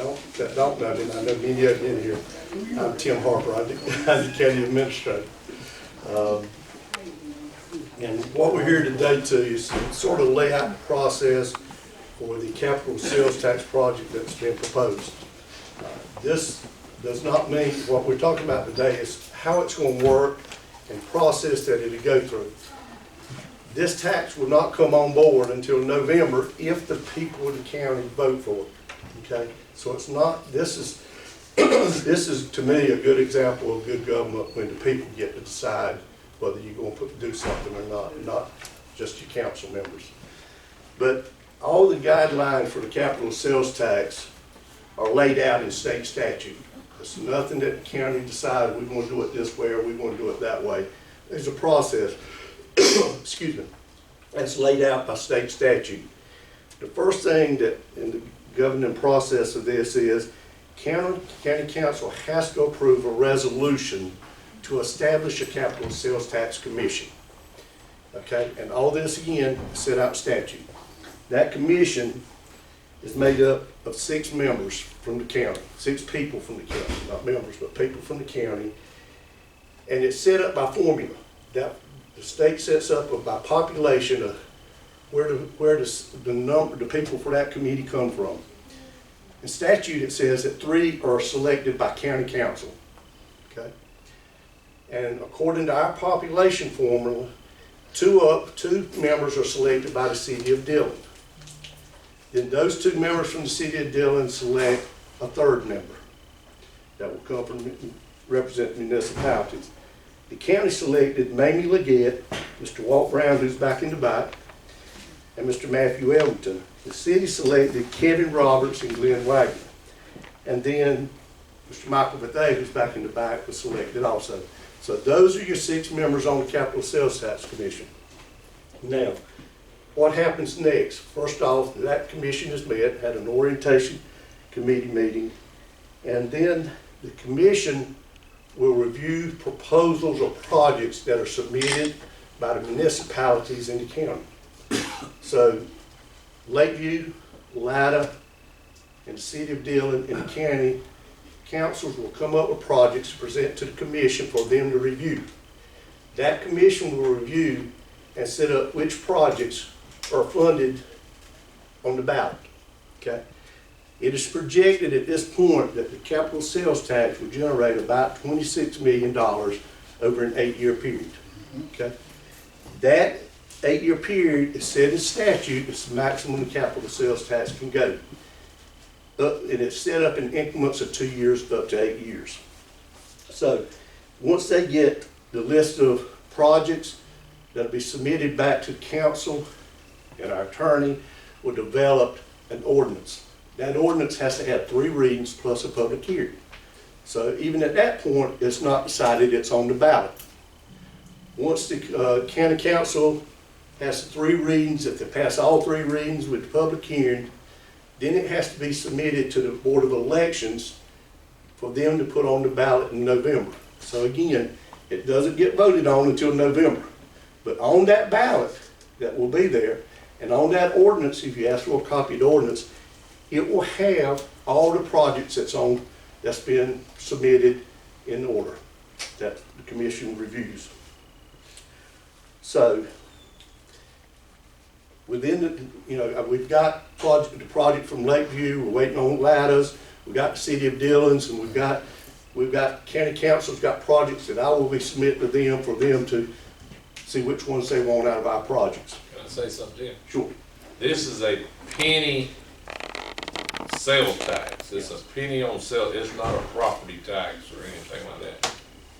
don't know me, and I know many of you in here. I'm Tim Harper. I'm the county administrator. And what we're here today to is sort of lay out the process for the capital sales tax project that's been proposed. This does not mean, what we're talking about today is how it's going to work and process that it'll go through. This tax will not come on board until November if the people of the county vote for it. Okay, so it's not. This is this is to me a good example of good government when the people get to decide whether you're going to do something or not just your council members. But all the guidelines for the capital sales tax are laid out in state statute. It's nothing that the county decides we're going to do it this way or we're going to do it that way. There's a process. Excuse me, that's laid out by state statute. The first thing that in the governing process of this is county council has to approve a resolution to establish a capital sales tax commission. Okay, and all this again is set out in statute. That commission is made up of 6 members from the county, 6 people from the county, not members, but people from the county, and it's set up by formula. That the state sets up by population of where the people for that committee come from. In statute it says that 3 are selected by county council. Okay? And according to our population formula, 2 members are selected by the city of Dillon. Then those 2 members from the city of Dillon select a 3rd member that will come from represent municipalities. The county selected Mamie Leggett, Mr. Walt Brown, who's back in the back, and Mr. Matthew Ellington. The city selected Kevin Roberts and Glenn Wagner. And then Mr. Michael Bethea, who's back in the back, was selected also. So those are your 6 members on the Capital Sales Tax Commission. Now, what happens next? First off, that commission is met, had an orientation committee meeting, and then the commission will review proposals or projects that are submitted by the municipalities in the county. So Lakeview, Latta, and the city of Dillon and the county councils will come up with projects to present to the commission for them to review. That commission will review and set up which projects are funded on the ballot. Okay? It is projected at this point that the capital sales tax will generate about $26 million over an 8-year period. Okay? That 8-year period is set in statute. It's the maximum the capital sales tax can go. And it's set up in increments of 2 years up to 8 years. So once they get the list of projects that'll be submitted back to the council, and our attorney will develop an ordinance. That ordinance has to have 3 readings plus a public hearing. So even at that point, it's not decided, it's on the ballot. Once the county council has 3 readings, if they pass all 3 readings with the public hearing, then it has to be submitted to the Board of Elections for them to put on the ballot in November. So again, it doesn't get voted on until November. But on that ballot that will be there, and on that ordinance, if you ask for a copy of the ordinance, it will have all the projects that's been submitted in order that the commission reviews. So within the, we've got the project from Lakeview. We're waiting on Latta's. We've got the city of Dillon's, and we've got county council's got projects that I will be submitting to them for them to see which ones they want out of our projects. Can I say something, Jim? Sure. This is a penny sales tax. It's a penny on sale. It's not a property tax or anything like that.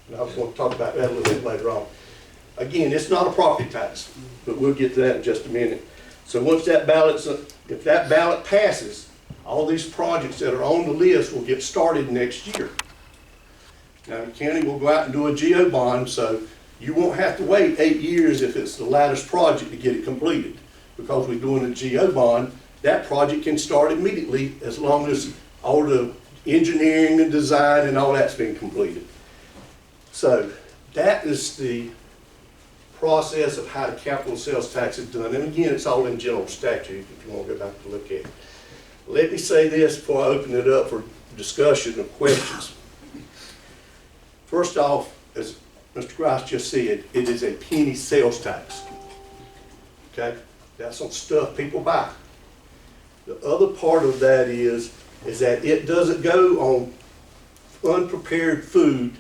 And I was going to talk about that a little bit later on. Again, it's not a property tax, but we'll get to that in just a minute. So once that if that ballot passes, all these projects that are on the list will get started next year. Now the county will go out and do a GO bond, so you won't have to wait 8 years if it's the latest project to get it completed. Because we're doing a GO bond, that project can start immediately as long as all the engineering and design and all that's been completed. So that is the process of how the capital sales tax is done. And again, it's all in general statute if you want to go back and look at it. Let me say this before I open it up for discussion or questions. First off, as Mr. Grice just said, it is a penny sales tax. Okay? That's on stuff people buy. The other part of that is that it doesn't go on unprepared food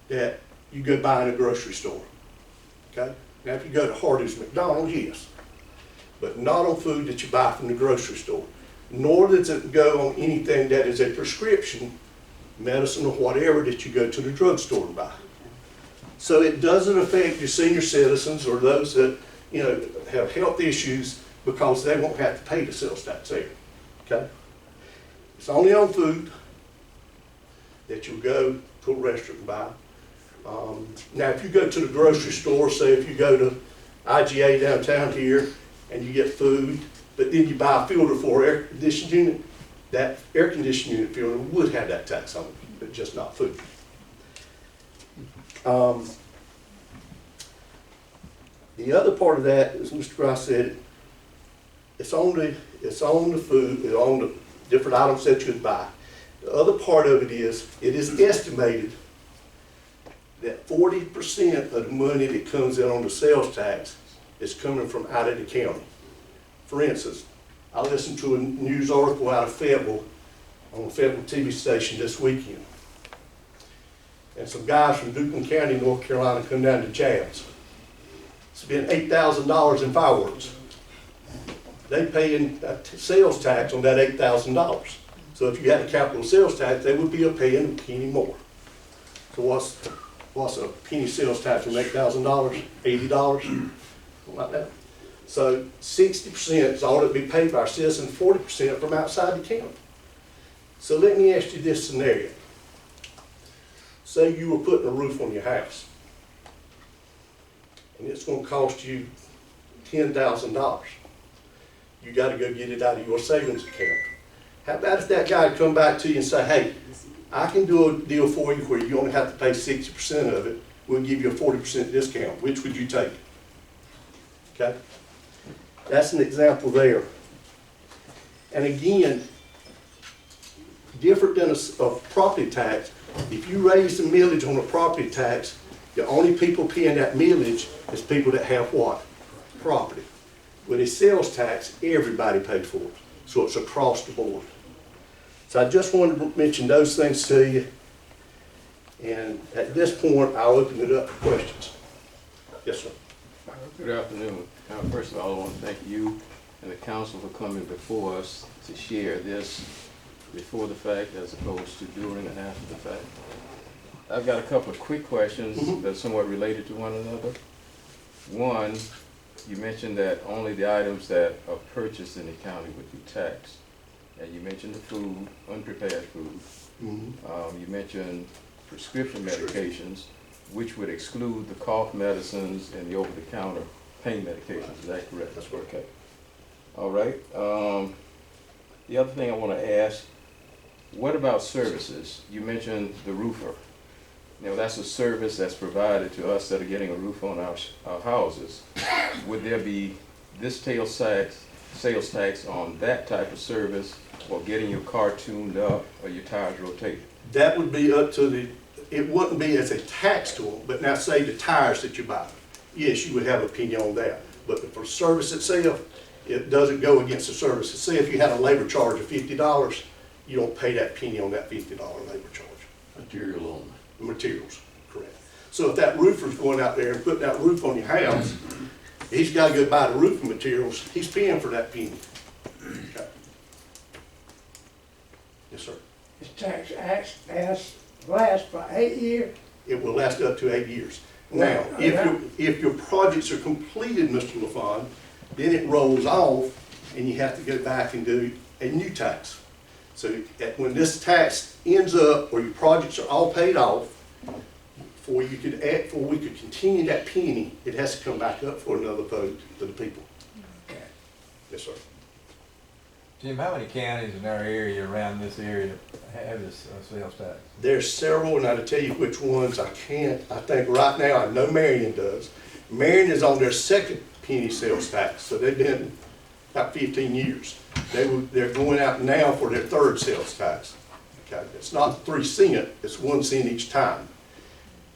that you go buy in a grocery store. Okay? Now if you go to Hardee's, McDonald's, yes. But not on food that you buy from the grocery store. Nor does it go on anything that is a prescription, medicine or whatever that you go to the drugstore to buy. So it doesn't affect your senior citizens or those that, you know, have health issues because they won't have to pay the sales tax there. Okay? It's only on food that you go to a restaurant and buy. Now, if you go to the grocery store, say if you go to IGA downtown here and you get food, but then you buy a filter for air conditioning unit, that air conditioning unit filter would have that tax on it, but just not food. The other part of that, as Mr. Grice said, it's on the food, it's on the different items that you would buy. The other part of it is estimated that 40% of the money that comes in on the sales tax is coming from out of the county. For instance, I listened to a news article out of Fayetteville on a Fayetteville TV station this weekend. And some guys from Dillon County, North Carolina, come down to Jazz. Spent $8,000 in fireworks. They pay in sales tax on that $8,000. So if you had a capital sales tax, they would be paying a penny more. So what's a penny sales tax on $8,000? $80? Something like that. So 60% is all that be paid by our citizens, 40% from outside the county. So let me ask you this scenario. Say you were putting a roof on your house, and it's going to cost you $10,000. You got to go get it out of your savings account. How about if that guy come back to you and say, hey, I can do a deal for you where you only have to pay 60% of it. We'll give you a 40% discount. Which would you take? Okay? That's an example there. And again, different than a property tax, if you raise the millage on a property tax, the only people paying that millage is people that have what? Property. With a sales tax, everybody pays for it. So it's across the board. So I just wanted to mention those things to you. And at this point, I'll open it up for questions. Yes, sir. Good afternoon. First of all, I want to thank you and the council for coming before us to share this before the fact as opposed to during and after the fact. I've got a couple of quick questions that are somewhat related to one another. One, you mentioned that only the items that are purchased in the county would be taxed. And you mentioned the food, unprepared food. You mentioned prescription medications, which would exclude the cough medicines and the over-the-counter pain medications. Is that correct? That's correct. Okay. All right. The other thing I want to ask, what about services? You mentioned the roofer. You know, that's a service that's provided to us that are getting a roof on our houses. Would there be this sales tax on that type of service, or getting your car tuned up or your tires rotated? That would be up to the, it wouldn't be as a tax to them, but now say the tires that you buy. Yes, you would have an opinion on that. But for service itself, it doesn't go against the service. Say if you had a labor charge of $50, you don't pay that penny on that $50 labor charge. Material only. Materials, correct. So if that roofer's going out there and putting that roof on your house, he's got to go buy the roofing materials. He's paying for that penny. Okay. Yes, sir. This tax lasts for 8 years? It will last up to 8 years. Now, if your projects are completed, Mr. LaFawn, then it rolls off and you have to go back and do a new tax. So when this tax ends up, or your projects are all paid off, before we could continue that penny, it has to come back up for another vote to the people. Yes, sir. Jim, how many counties in our area, around this area, have this sales tax? There's several, and I'll tell you which ones I can't. I think right now, I know Marion does. Marion is on their second penny sales tax, so they've been about 15 years. They're going out now for their third sales tax. Okay, it's not 3 cents, it's 1 cent each time.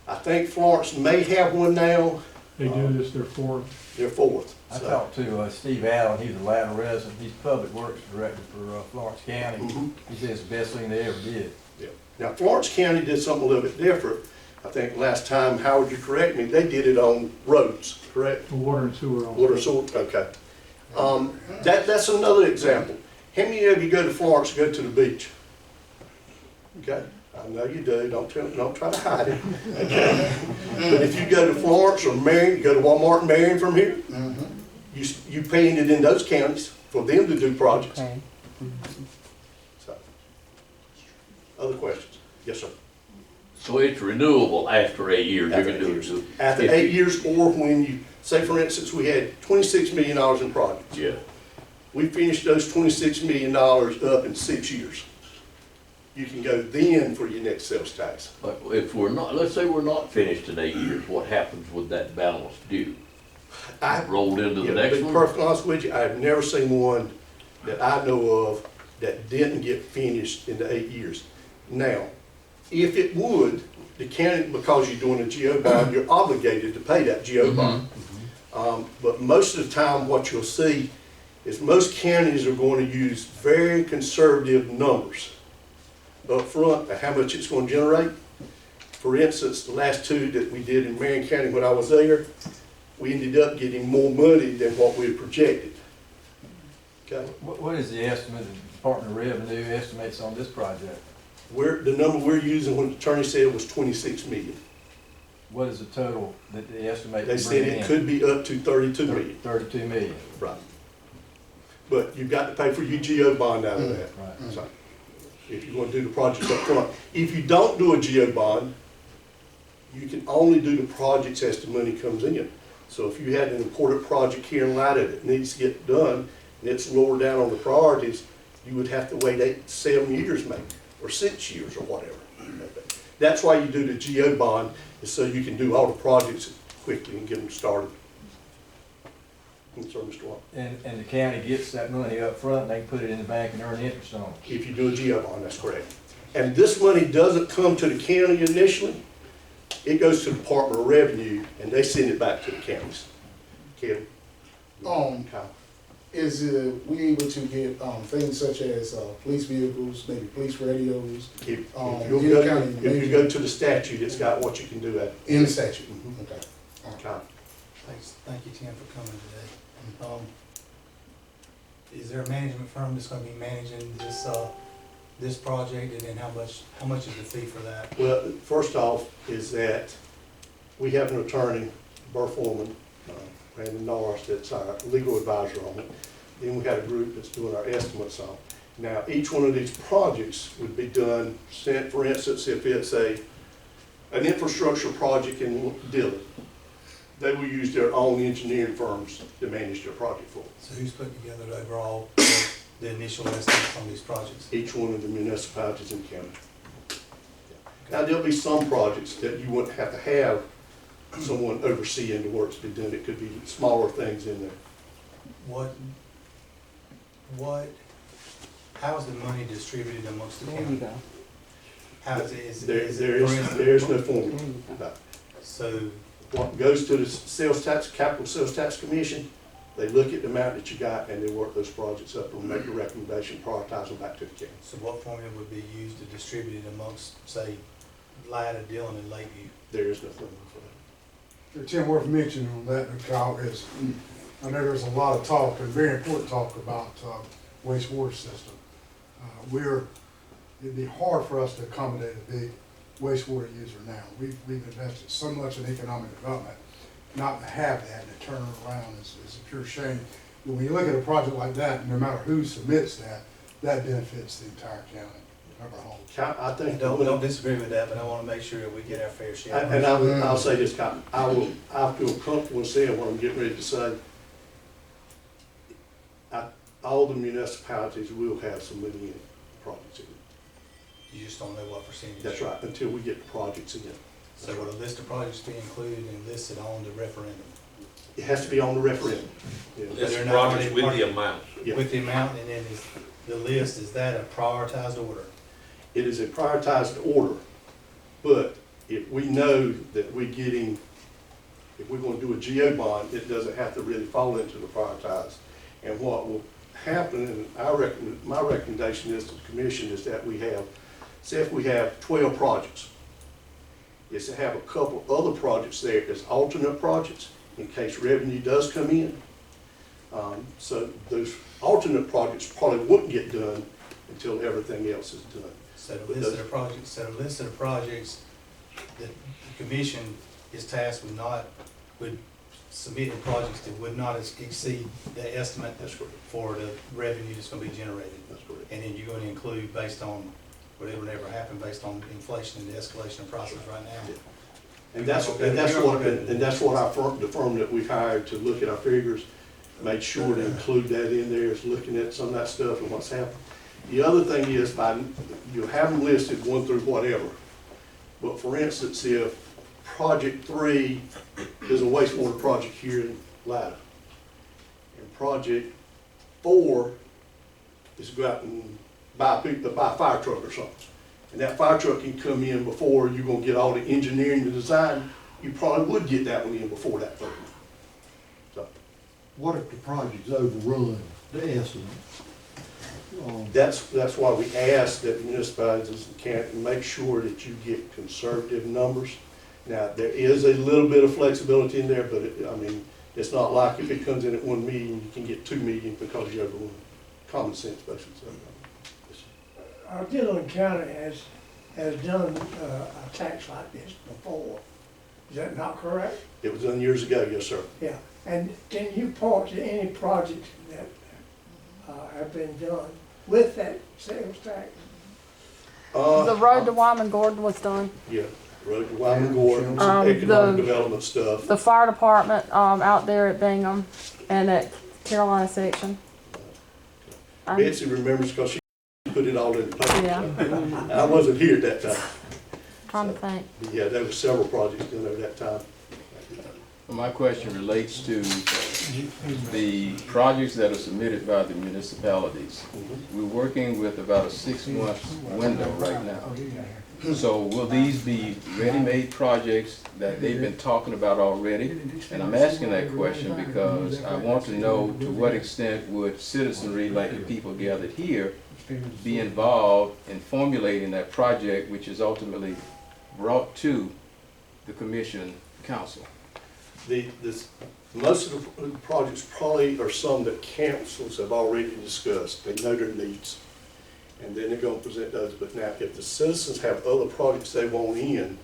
I think Florence may have one now, They do this, they're fourth. their fourth. I So, talked to Steve Allen, he's a Latta resident, he's Public Works Director for Florence County. Mhm. He says it's the best thing they ever did. yeah. Now, Florence County did something a little bit different. I think last time, Howard, you correct me, they did it on roads, correct? The water and sewer. also. Water source, okay. That's another example. How many of you go to Florence, go to the beach? Okay, I know you do, don't try to hide it. Okay. But if you go to Florence or Marion, you go to Walmart and Marion from here, you paying it in those counties for them to do projects. So, other questions? Yes, sir. So it's renewable after 8 years, you After can 8 do years. it. After 8 years, or when you, say for instance, we had $26 million in projects. Yeah, We finished those $26 million up in 6 years. You can go then for your next sales tax. but if we're not, let's say we're not finished in 8 years, what happens with that balance due? I, Rolled into the yeah, to next be one? perfectly honest with you, I've never seen one that I know of that didn't get finished in the 8 years. Now, if it would, the county, because you're doing a GO bond, you're obligated to pay that GO bond. But most of the time, what you'll see is most counties are going to use very conservative numbers up front of how much it's going to generate. For instance, the last 2 that we did in Marion County when I was there, we ended up getting more money than what we had projected. Okay? What is the estimate, the Department of Revenue estimates on this project? The number we're using, when the attorney said, was 26 million. What is the total that they estimate They to said bring it in? could be up to 32 million. 32 million, Right. But you've got to pay for your GO bond out of that. right. So, if you're going to do the project up front. If you don't do a GO bond, you can only do the projects as the money comes in. So if you had an important project here in Latta that needs to get done, and it's lower down on the priorities, you would have to wait 8 to 7 years maybe, or 6 years or whatever. That's why you do the GO bond, is so you can do all the projects quickly and get them started. Sorry, Mr. Watt. And the county gets that money up front, and they can put it in the bank and earn interest on it. If you do a GO bond, that's correct. And this money doesn't come to the county initially. It goes to the Department of Revenue, and they send it back to the counties. Kim? Kyle? Is we able to get things such as police vehicles, maybe police radios If you'll you go to the statute, it's got what you can do at. in the statute? Mhm. Okay. Kyle? Thanks, thank you, Tim, for coming today. Is there a management firm that's gonna be managing this project, and then how much is the fee for that? Well, first off, is that we have an attorney, Burr Foreman, Brandon Norris, that's our legal advisor on it. Then we had a group that's doing our estimates on. Now, each one of these projects would be done, for instance, if it's an infrastructure project in Dillon, they will use their own engineering firms to manage their project for them. So who's putting together the overall, the initial estimates on these projects? Each one of the municipalities in the county. Now, there'll be some projects that you wouldn't have to have someone overseeing the work to be done. It could be smaller things in there. How is the money distributed amongst the county? How is it, There's no formula. No. So, What goes to the sales tax, capital sales tax commission, they look at the amount that you got and they work those projects up and make a recommendation, prioritize them back to the county. so what formula would be used to distribute it amongst, say, Latta, Dillon, and Lakeview? There is no formula for that. Tim, worth mentioning on that, Kyle, is I know there's a lot of talk, and very important talk about wastewater system. It'd be hard for us to accommodate a big wastewater user now. We've invested so much in economic development, not to have that and to turn it around is a pure shame. But when you look at a project like that, no matter who submits that benefits the entire county, of our whole. I think. Don't disagree with that, but I wanna make sure that we get our fair share. And I'll say this, Cotton, I feel comfortable in saying what I'm getting ready to say. All the municipalities will have some money in projects in it. You just don't know what percentage. That's right, until we get the projects in. So will a list of projects be included and listed on the referendum? It has to be on the referendum. Yeah. This They're not project already with part- the amount. Yeah. With the amount, and then the list, is that a prioritized order? It is a prioritized order, but if we know that we're getting, if we're gonna do a GO bond, it doesn't have to really fall into the prioritized. And what will happen, and my recommendation is to the commission is that we have, say if we have 12 projects, is to have a couple other projects there as alternate projects in case revenue does come in. So those alternate projects probably wouldn't get done until everything else is done. Set a But list of those- the projects, that the commission is tasked with submitting projects that would not exceed the estimate That's correct. for the revenue that's gonna be generated. That's correct. And then you're gonna include based on whatever never happened, based on inflation and the escalation of prices right now. Yeah. And that's what our firm, the firm that we've hired to look at our figures, made sure to include that in there, is looking at some of that stuff and what's happened. The other thing is, you have them listed 1 through whatever, but for instance, if project 3 is a wastewater project here in Latta, and project 4 is go out and buy a fire truck or something, and that fire truck can come in before you're gonna get all the engineering and design, you probably would get that one in before that third one. So, What if the project's overrun, the estimate? that's why we ask that municipalities can make sure that you get conservative numbers. Now, there is a little bit of flexibility in there, but I mean, it's not like if it comes in at 1 million, you can get 2 million because you overrun. Common sense, basically. Dillon County has done a tax like this before. Is that not correct? It was done years ago, yes, sir. Yeah. And can you point to any projects that have been done with that sales tax? The road to Wyman Gordon was done. Yeah, road to Wyman Gordon, some The- economic development stuff. The fire department, out there at Bingham and at Carolina section. Betsy remembers because she put it all in place. Yeah. I wasn't here at that time. Trying to think. But yeah, there were several projects done over that time. My question relates to the projects that are submitted by the municipalities. We're working with about a 6-month window right now. So will these be ready-made projects that they've been talking about already? And I'm asking that question because I want to know to what extent would citizenry, like the people gathered here, be involved in formulating that project which is ultimately brought to the commission council? Most of the projects probably are some that councils have already discussed. They know their needs. And then they're gonna present those. But now, if the citizens have other projects they want in,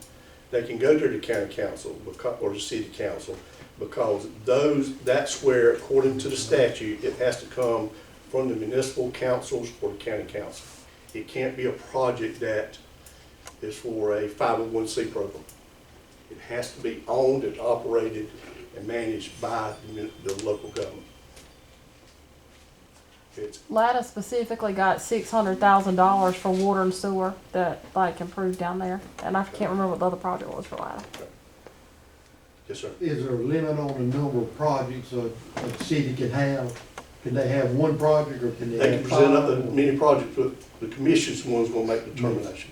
they can go to the county council or the city council, because that's where, according to the statute, it has to come from the municipal councils or the county council. It can't be a project that is for a 501c program. It has to be owned and operated and managed by the local government. Latta specifically got $600,000 for water and sewer that improved down there. And I can't remember what the other project was for Latta. Yes, sir. Is there a limit on the number of projects a city can have? Can they have one project or can they They have can present up five? as many projects, but the commission's the one's gonna make the determination.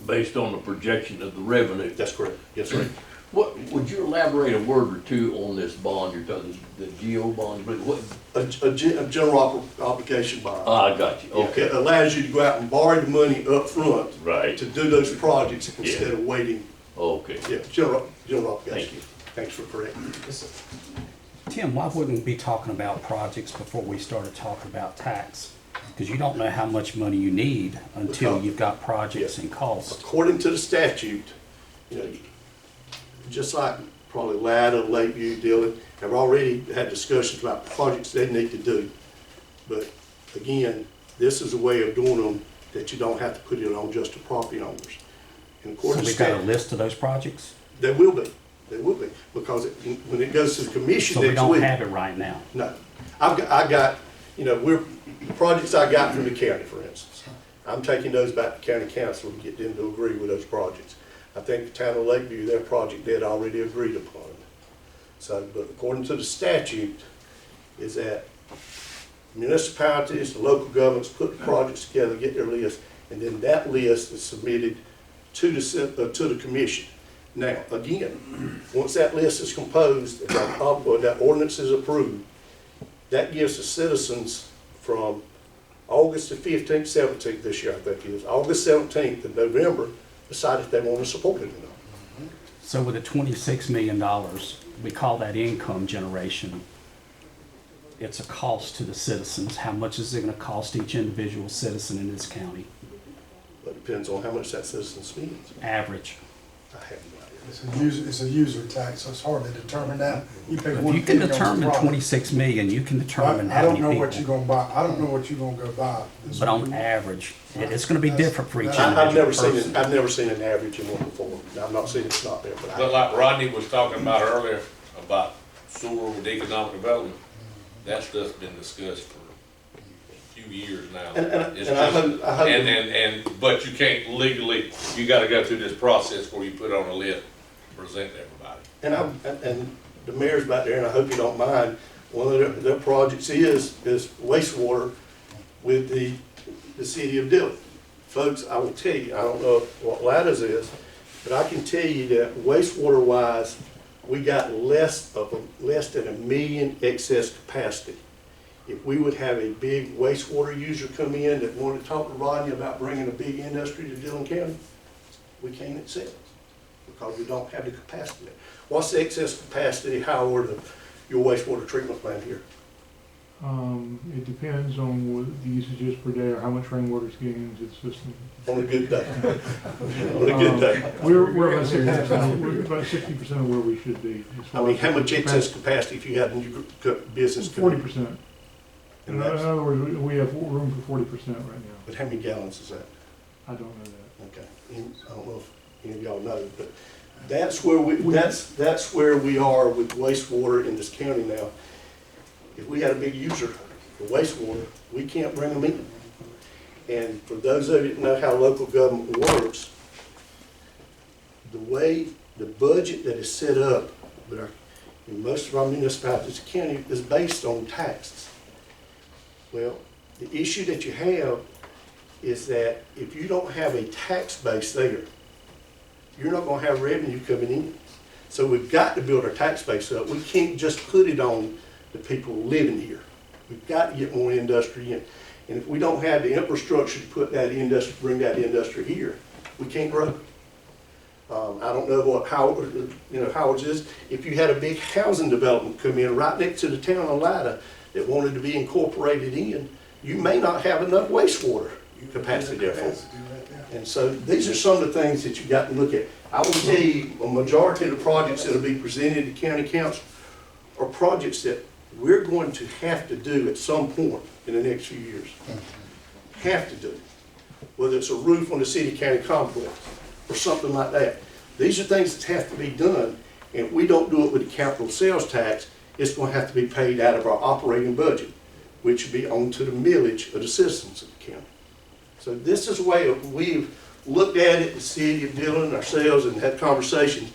Based on the projection of the revenue. That's correct. Yes, sir. What, would you elaborate a word or two on this bond you're talking, the GO bond? What? A general obligation bond. I got you, Yeah, okay. it allows you to go out and borrow the money up front Right, to do those projects instead of waiting. okay. Yeah, general obligation. Thank you. Thanks for correcting. Tim, why wouldn't we be talking about projects before we started talking about tax? Because you don't know how much money you need until you've got projects and costs. According to the statute, just like probably Latta, Lakeview, Dillon, have already had discussions about projects they need to do. But again, this is a way of doing them that you don't have to put it on just the property owners. And So according to we've got a statute, list of those projects? there will be, because when it goes to the commission So we next don't week. have it right now? No, I got, the projects I got from the county, for instance, I'm taking those back to county council to get them to agree with those projects. I think the town of Lakeview, their project, they had already agreed upon. So, but according to the statute, is that municipalities, the local governments put the projects together, get their list, and then that list is submitted to the commission. Now, again, once that list is composed, and that ordinance is approved, that gives the citizens from August the 15th, 17th this year, I think it is, August 17th and November, decide if they want to support it or not. So with the $26 million, we call that income generation. It's a cost to the citizens. How much is it going to cost each individual citizen in this county? But it depends on how much that citizen spends. Average. I have no idea. It's a user tax, so it's hard to determine that. You pay If one you can penny on the determine product. 26 million, you can determine I how don't many know people. what you're gonna buy, I don't know what you're gonna go buy. But on average, it's going to be different for each I've individual never seen person. it, I've never seen an average in one before. Now, I'm not saying it's not there, but But like Rodney was talking about earlier, about sewer with economic development, that stuff's been discussed for a few years now. It's and I just- hope. but you can't legally, you gotta go through this process where you put it on a list, present to everybody. And the mayor's back there, and I hope you don't mind, one of their projects is wastewater with the city of Dillon. Folks, I will tell you, I don't know what Latta's is, but I can tell you that wastewater wise, we got less than 1 million excess capacity. If we would have a big wastewater user come in that wanted to talk to Rodney about bringing a big industry to Dillon County, we can't accept because we don't have the capacity. What's the excess capacity, Howard, of your wastewater treatment plant here? It depends on what the usage is per day or how much rainwater is getting into the system. On a good day. On a good day. We're about 60%, we're about 60% of where we should be. as I far mean, as how much excess capacity if you had a new business? 40%. In And that's, other words, we have room for 40% right now. but how many gallons is that? I don't know that. Okay, I don't know if any of y'all know, but that's where that's where we are with wastewater in this county now. If we had a big user for wastewater, we can't bring them in. And for those of you that know how local government works, the way the budget that is set up with in most of our municipalities, the county is based on taxes. Well, the issue that you have is that if you don't have a tax base there, you're not gonna have revenue coming in. So we've got to build our tax base up. We can't just put it on the people living here. We've got to get more industry in. And if we don't have the infrastructure to put that industry, bring that industry here, we can't grow. I don't know what Howard's is. If you had a big housing development come in right next to the town of Latta that wanted to be incorporated in, you may not have enough wastewater capacity there for it. And so these are some of the things that you got to look at. I will tell you, a majority of the projects that will be presented to county council are projects that we're going to have to do at some point in the next few years. Have to do. Whether it's a roof on the city-county complex or something like that. These are things that have to be done, and if we don't do it with the capital sales tax, it's going to have to be paid out of our operating budget, which will be onto the millage of the citizens of the county. So this is a way we've looked at it, the city of Dillon, ourselves, and had conversations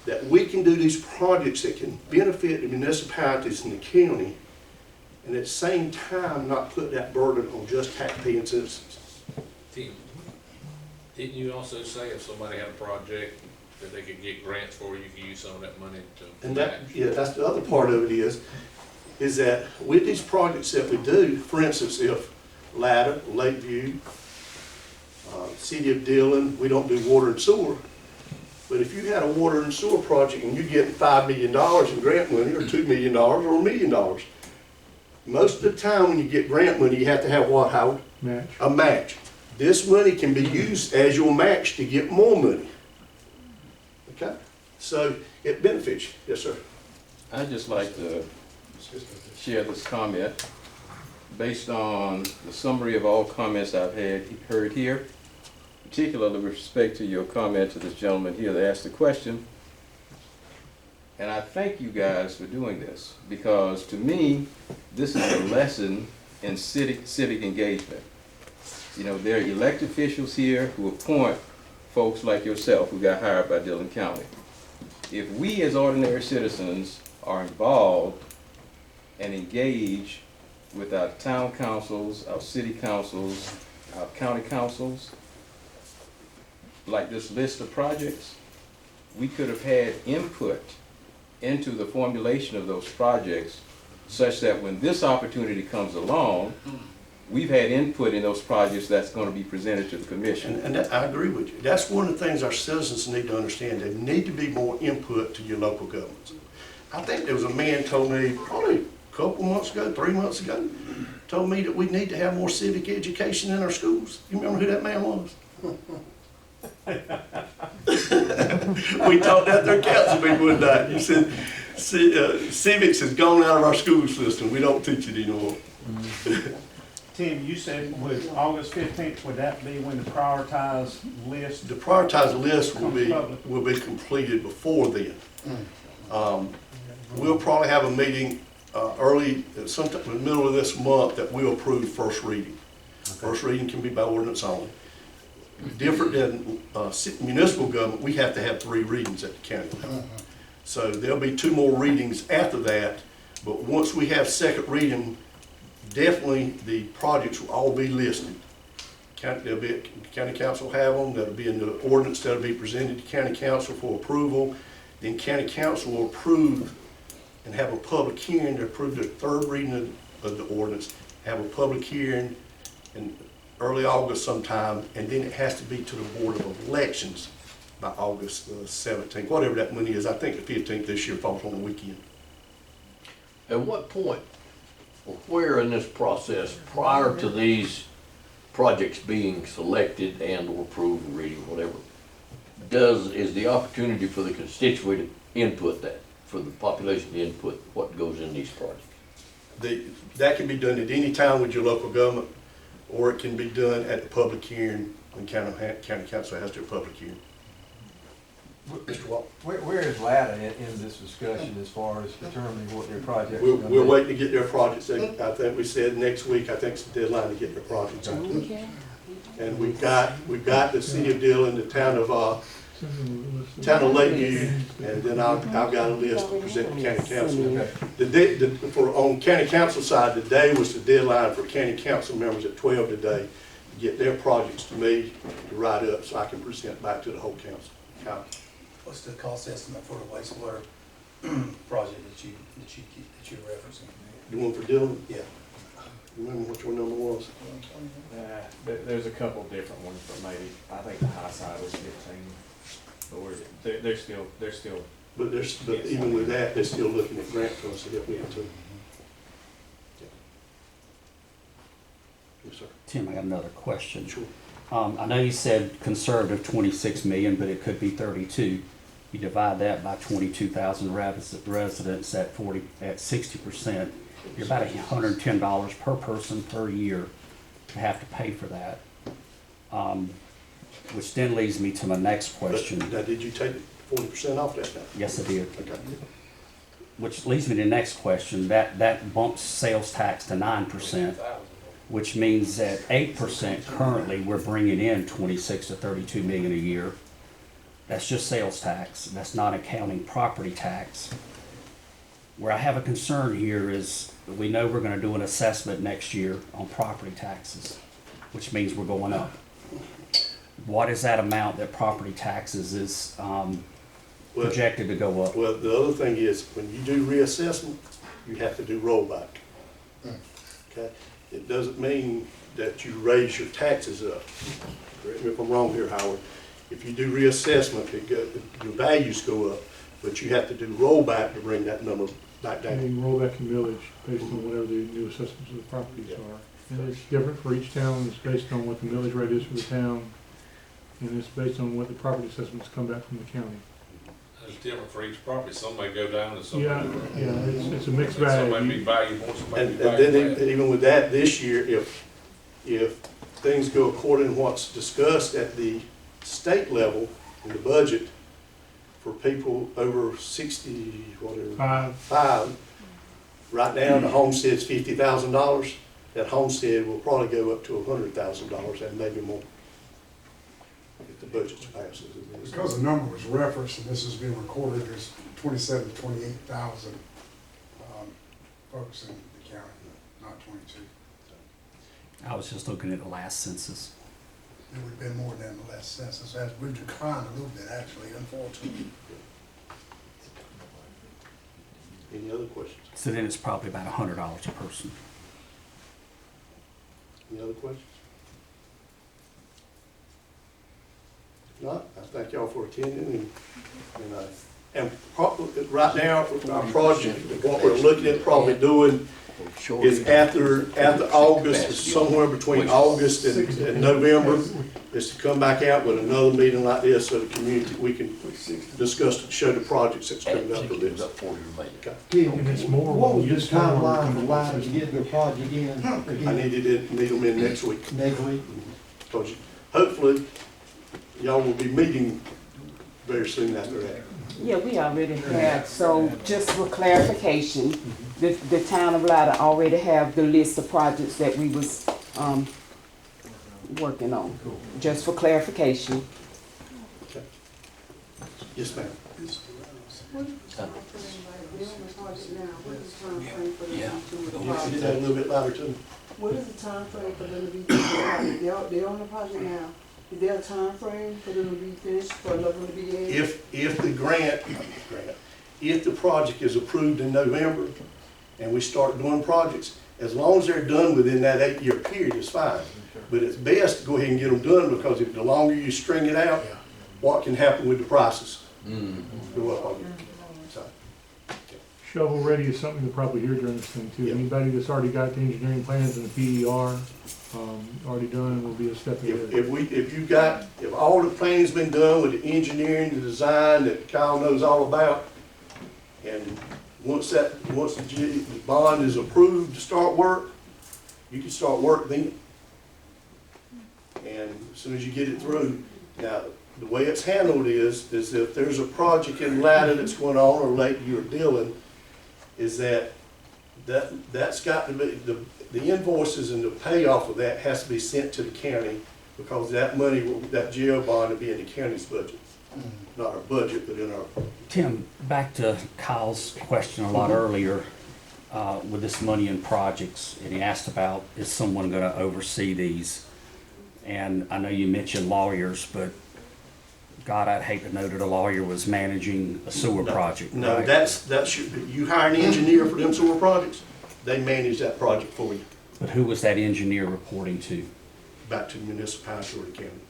that we can do these projects that can benefit the municipalities in the county, and at the same time not put that burden on just taxpaying citizens. Tim, didn't you also say if somebody had a project that they could get grants for, you could use some of that money to And that, match? yeah, that's the other part of it is that with these projects that we do, for instance, if Latta, Lakeview, City of Dillon, we don't do water and sewer, but if you had a water and sewer project and you're getting $5 million in grant money, or $2 million, or $1 million, most of the time when you get grant money, you have to have what, Howard? Match. A match. This money can be used as your match to get more money. Okay? So it benefits you. Yes, sir. I'd just like to share this comment based on the summary of all comments I've heard here, particularly with respect to your comment to this gentleman here that asked the question. And I thank you guys for doing this, because to me, this is a lesson in civic engagement. You know, there are elected officials here who appoint folks like yourself who got hired by Dillon County. If we as ordinary citizens are involved and engage with our town councils, our city councils, our county councils, like this list of projects, we could have had input into the formulation of those projects such that when this opportunity comes along, we've had input in those projects that's going to be presented to the commission. And that, I agree with you. That's one of the things our citizens need to understand. They need to be more input to your local governments. I think there was a man told me probably a couple months ago, 3 months ago, told me that we need to have more civic education in our schools. You remember who that man was? We talked at their council meeting one night. He said, civics has gone out of our school system. We don't teach it anymore. Tim, you said with August 15th, would that be when the prioritized list? The prioritized list will be completed before then. We'll probably have a meeting early, sometime in the middle of this month, that we'll approve first reading. First reading can be by ordinance only. Different than municipal government, we have to have 3 readings at the county level. So there'll be 2 more readings after that, but once we have second reading, definitely the projects will all be listed. County council will have them, that'll be in the ordinance that'll be presented to county council for approval. Then county council will approve and have a public hearing to approve the 3rd reading of the ordinance, have a public hearing in early August sometime, and then it has to be to the Board of Elections by August 17th, whatever that one is. I think the 15th this year falls on the weekend. At what point, or where in this process, prior to these projects being selected and or approved, reading, whatever, is the opportunity for the constituent to input that, for the population to input what goes in these projects? That can be done at any time with your local government, or it can be done at the public hearing when county council has their public hearing. Mr. Watt? Where is Latta in this discussion as far as determining what their projects are going to be? We're waiting to get their projects. I think we said next week, I think it's the deadline to get their projects out. And we've got the city of Dillon, the town of Lakeview, and then I've got a list to present to county council. On county council side, today was the deadline for county council members at 12 today to get their projects to me to write up so I can present back to the whole council. What's the cost estimate for the wastewater project that you're referencing? The one for Dillon? Yeah. Remember what your number was? There's a couple different ones, but maybe, I think the high side was 15. But they're still. But even with that, they're still looking at grant funds to help me out too. Yeah. Yes, sir. Tim, I got another question. Sure. I know you said conservative 26 million, but it could be 32. You divide that by 22,000 residents at 60%. You're about $110 per person per year to have to pay for that. Which then leads me to my next question. Now, did you take 40% off that now? Yes, I did. Okay. Which leads me to the next question. That bumps sales tax to 9%, which means that 8% currently we're bringing in 26 to 32 million a year. That's just sales tax. That's not accounting property tax. Where I have a concern here is we know we're going to do an assessment next year on property taxes, which means we're going up. What is that amount that property taxes is projected to go up? Well, the other thing is when you do reassessment, you have to do rollback. Okay? It doesn't mean that you raise your taxes up. Correct me if I'm wrong here, Howard. If you do reassessment, your values go up, but you have to do rollback to bring that number back down. And rollback and millage based on whatever the new assessments of the properties are. And it's different for each town. It's based on what the millage rate is for the town. And it's based on what the property assessments come back from the county. It's different for each property. Some may go down and some Yeah, may it's a mixed Some bag. may be valuable, some may be And valuable. then even with that, this year, if things go according to what's discussed at the state level in the budget for people over 60, whatever, five, right now the homestead's $50,000. That homestead will probably go up to $100,000 and maybe more if the budget's passed. Because the number was referenced, and this is being recorded, there's 27 to 28,000 focusing the county, not 22. I was just looking at the last census. It would have been more than the last census, as we've declined a little bit, actually, unfortunately. Any other questions? So then it's probably about $100 a person. Any other questions? If not, I thank y'all for attending right now, our project, what we're looking at probably doing is after August, is somewhere between August and November, is to come back out with another meeting like this so the community, we can discuss, show the projects that's coming up for this. Tim, And it's more what was when the you start timeline working for on Latta to get their project in I again needed to meet them in next week, next week? because hopefully y'all will be meeting very soon after that. Yeah, we already have, so just for clarification, the town of Latta already have the list of projects that we was, working on. Just for clarification. Yes, ma'am. Yeah. You did that a little bit louder too. What is the time frame for them to be finished? They're on the project now. Is there a time frame for them to be finished, for another one to be in? If the project is approved in November and we start doing projects, as long as they're done within that 8-year period, it's fine. But it's best to go ahead and get them done, because if the longer you string it out, what can happen with the prices? Go up on you. So, Shovel ready is something to probably hear during this thing too. Yeah. Anybody that's already got the engineering plans and the PER, already done will be a step ahead. if all the planning's been done with the engineering, the design that Kyle knows all about, and once the bond is approved to start work, you can start work then. And as soon as you get it through, now, the way it's handled is if there's a project in Latta that's going on, or Lakeview or Dillon, is that's got to be, the invoices and the payoff of that has to be sent to the county, because that money, that jail bond will be in the county's budget. Not our budget, but in our. Tim, back to Kyle's question a lot earlier, with this money in projects, and he asked about, is someone gonna oversee these? And I know you mentioned lawyers, but God, I'd hate to know that a lawyer was managing a sewer project, No, right? that should be, you hire an engineer for them sewer projects, they manage that project for you, But who was that engineer reporting to? back to the municipality or the county.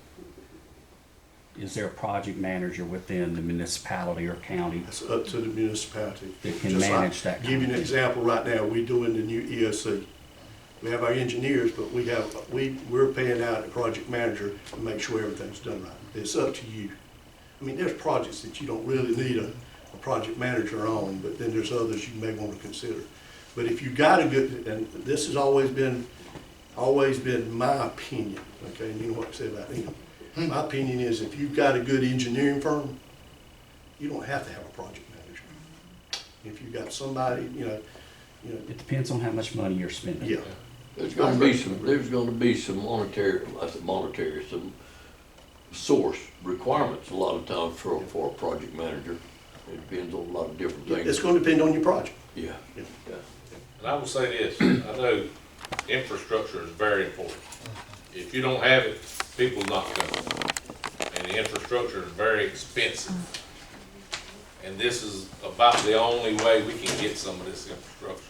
Is there a project manager within the municipality or county It's up to the municipality. that can Just like- manage that? Give you an example right now, we're doing the new EOC. We have our engineers, but we're paying out a project manager to make sure everything's done right. It's up to you. I mean, there's projects that you don't really need a project manager on, but then there's others you may want to consider. But if you got a good, and this has always been my opinion, okay, and you know what I say about him. My opinion is, if you've got a good engineering firm, you don't have to have a project manager. If you've got somebody, It depends on how much money you're spending. yeah. There's gonna be some monetary, some source requirements a lot of times for a project manager. It depends on a lot of different things. It's going to depend on your project. Yeah. And I will say this, I know infrastructure is very important. If you don't have it, people's not coming. And the infrastructure is very expensive. And this is about the only way we can get some of this infrastructure.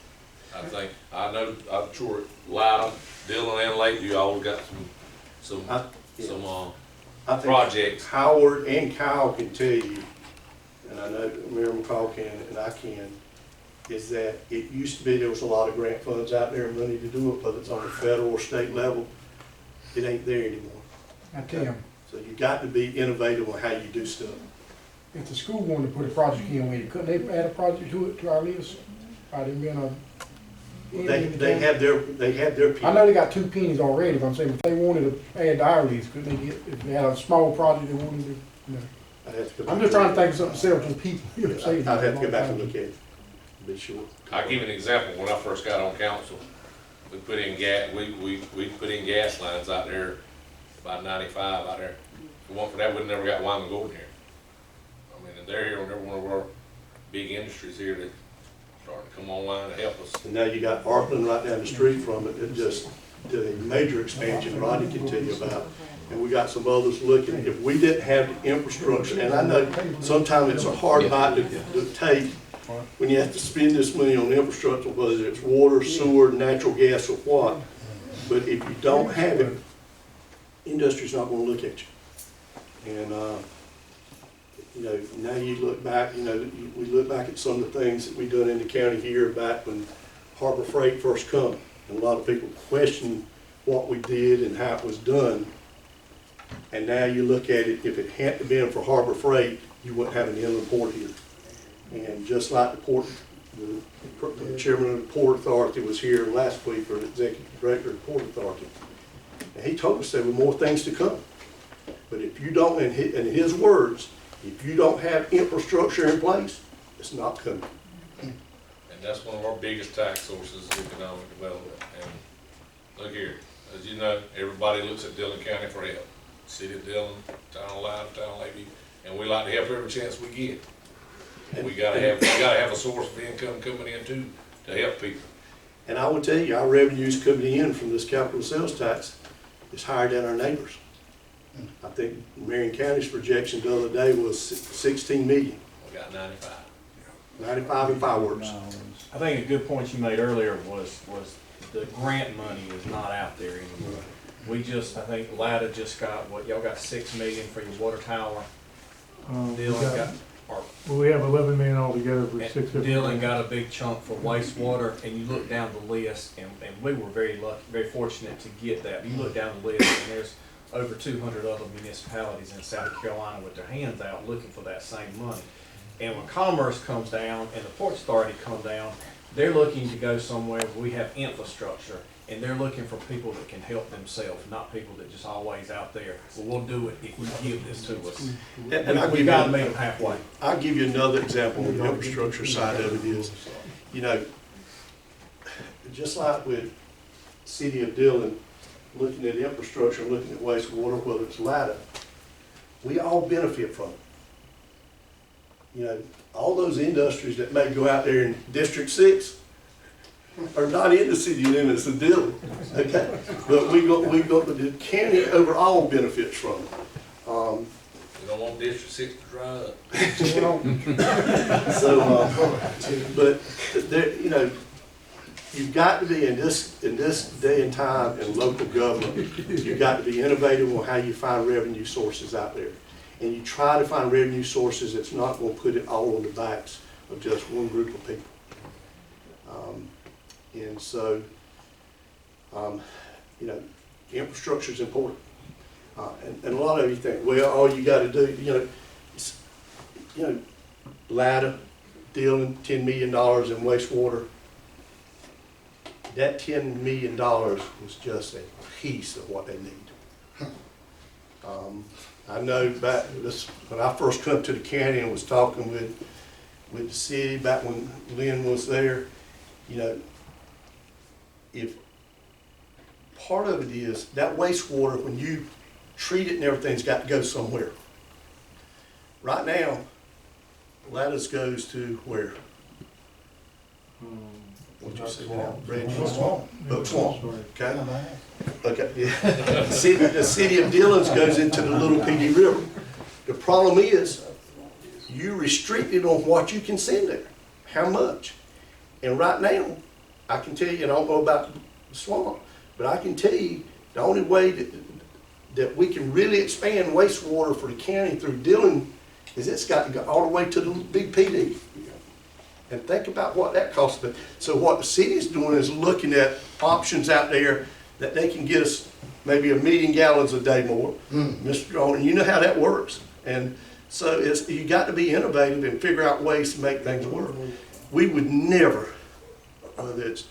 I know, I'm sure Latta, Dillon and Lakeview all got some I think projects. Howard and Kyle can tell you, and I know Mayor McCall can, and I can, is that it used to be there was a lot of grant funds out there and money to do it, whether it's on the federal or state level. It ain't there anymore. Now, Tim, So you got to be innovative on how you do stuff. if the school wanted to put a project in with it, couldn't they add a project to our list? Or they been a. They have their people. I know they got 2 pennies already, but I'm saying if they wanted to add to our list, could they get, if they had a small project they wanted to, I'd have to go I'm back just trying to think of something to sell to the people. You know, I'd have to go back and look at it, to be sure. I'll give you an example. When I first got on council, we put in we put in gas lines out there, about 95 out there. If it weren't for that, we'd never got Wyman Gordon here. I mean, and they're here on every one of our big industries here that starting to come online to help us. And now you got Arkland right down the street from it, that just did a major expansion Rodney can tell you about. And we got some others looking. If we didn't have the infrastructure, and I know sometimes it's a hard bite to take when you have to spend this money on infrastructure, whether it's water, sewer, natural gas, or what. But if you don't have it, industry's not gonna look at you. And, you know, now you look back, you know, we look back at some of the things that we done in the county here back when Harbor Freight first come. And a lot of people question what we did and how it was done. And now you look at it, if it hadn't been for Harbor Freight, you wouldn't have an inland port here. And just like the port, the chairman of the Port Authority was here last week, or the executive director of the Port Authority. And he told us there were more things to come. But if you don't, in his words, if you don't have infrastructure in place, it's not coming. And that's one of our biggest tax sources, economic development. And look here, as you know, everybody looks at Dillon County for help. City of Dillon, town of Latta, town of Lakeview, and we like to help every chance we get. And we gotta have a source of income coming in too, to help people. And I will tell you, our revenues coming in from this capital sales tax is higher than our neighbors. I think Marion County's projection the other day was 16 million. We got 95. 95 in fireworks. I think a good point you made earlier was the grant money is not out there anymore. We just, I think Latta just got, what, y'all got 6 million for your water tower. Dillon got, Well, we have 11 million altogether for 6 different. Dillon got a big chunk for wastewater, and you look down the list, and we were very lucky, very fortunate to get that. But you look down the list, and there's over 200 other municipalities in South Carolina with their hands out looking for that same money. And when Commerce comes down and the Port Authority come down, they're looking to go somewhere where we have infrastructure, and they're looking for people that can help themselves, not people that just always out there, well, we'll do it if you give this to us. And We gotta meet them halfway. I'll give you another example of the infrastructure side of it is, you know, just like with City of Dillon, looking at infrastructure, looking at wastewater, whether it's Latta, we all benefit from it. You know, all those industries that may go out there in District 6 are not in the city limits of Dillon, okay? But the county overall benefits from it. We don't want District 6 to dry up. But there, you know, you've got to be in this day and time in local government, you've got to be innovative on how you find revenue sources out there. And you try to find revenue sources that's not going to put it all on the backs of just one group of people. And so, you know, infrastructure is important. And a lot of you think, well, all you got to do, you know, Latta, Dillon, $10 million in wastewater. That $10 million was just a piece of what they need. I know back when I first come to the county and was talking with the city back when Lynn was there, you know, if part of it is that wastewater, when you treat it and everything's got to go somewhere. Right now, Latta's goes to where? What you say now? Book Swamp. Okay. Okay. Yeah. The city of Dillon's goes into the Little PD River. The problem is, you restricted on what you can send there. How much? And right now, I can tell you, and I don't know about the swamp, but I can tell you the only way that we can really expand wastewater for the county through Dillon is it's got to go all the way to the big PD. And think about what that costs. So what the city's doing is looking at options out there that they can get us maybe 1 million gallons a day more. Mr. Drone, you know how that works. And so you got to be innovative and figure out ways to make things work. We would never, whether it's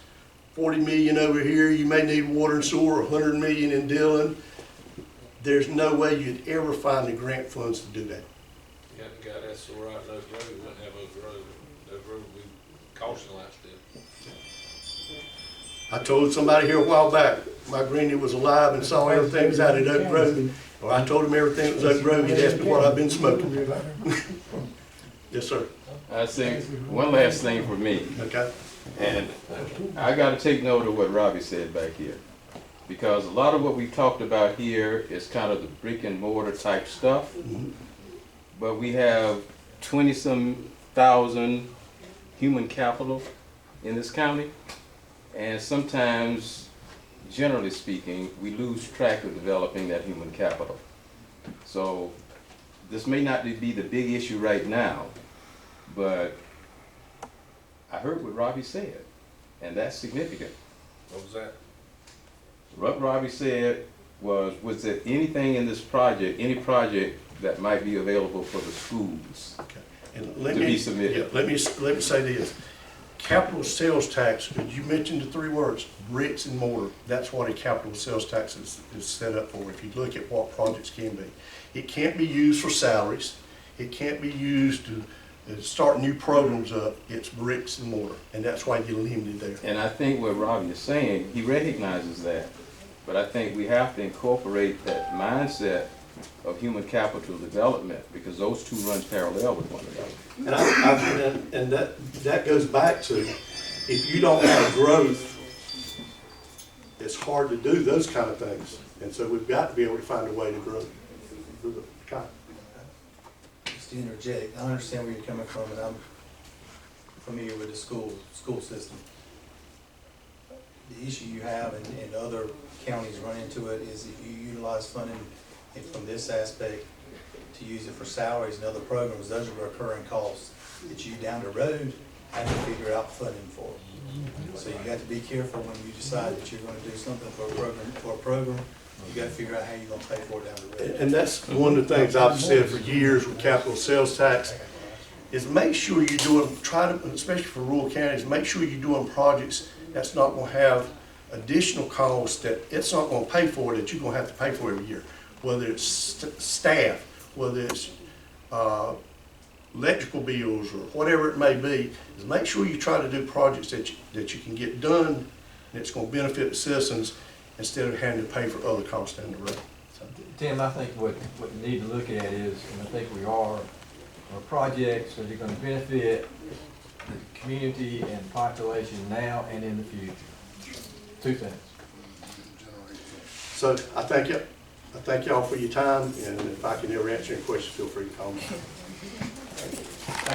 40 million over here, you may need water and sewer, 100 million in Dillon. There's no way you'd ever find the grant funds to do that. You got the guy that's so right in those roads, we wouldn't have those roads. Those roads we caution lights still. I told somebody here a while back, my granny was alive and saw everything was out at Oak Grove. Or I told him everything was Oak Grove, he'd asked me what I've been smoking. Yes, sir. I think, one last thing for me, Okay? and I gotta take note of what Robbie said back here. Because a lot of what we talked about here is kind of the brick and mortar type stuff. But we have 20-some thousand human capital in this county. And sometimes, generally speaking, we lose track of developing that human capital. So this may not be the big issue right now, but I heard what Robbie said, and that's significant. What was that? What Robbie said was there anything in this project, any project that might be available for the schools And to be submitted? yeah, let me say this. Capital sales tax, you mentioned the three words, bricks and mortar. That's what a capital sales tax is set up for, if you look at what projects can be. It can't be used for salaries. It can't be used to start new programs up. It's bricks and mortar, and that's why you're limited there. And I think what Robbie is saying, he recognizes that. But I think we have to incorporate that mindset of human capital development, because those two run parallel with one another. And that goes back to, if you don't have growth, it's hard to do those kind of things. And so we've got to be able to find a way to grow. Just to interject, I understand where you're coming from, and I'm familiar with the school system. The issue you have, and other counties run into it, is if you utilize funding from this aspect to use it for salaries and other programs, those are recurring costs that you down the road have to figure out funding for. So you have to be careful when you decide that you're gonna do something for a program, you gotta figure out how you're gonna pay for it down the road. And that's one of the things I've said for years with capital sales tax, is make sure you're doing, especially for rural counties, make sure you're doing projects that's not gonna have additional costs that it's not gonna pay for, that you're gonna have to pay for every year. Whether it's staff, whether it's electrical bills, or whatever it may be, is make sure you try to do projects that you can get done, and it's gonna benefit the citizens, instead of having to pay for other costs down the road. So. Tim, I think what we need to look at is, and I think we are projects that are gonna benefit the community and population now and in the future. Two things. So I thank you. I thank y'all for your time, and if I can ever answer any questions, feel free to call me.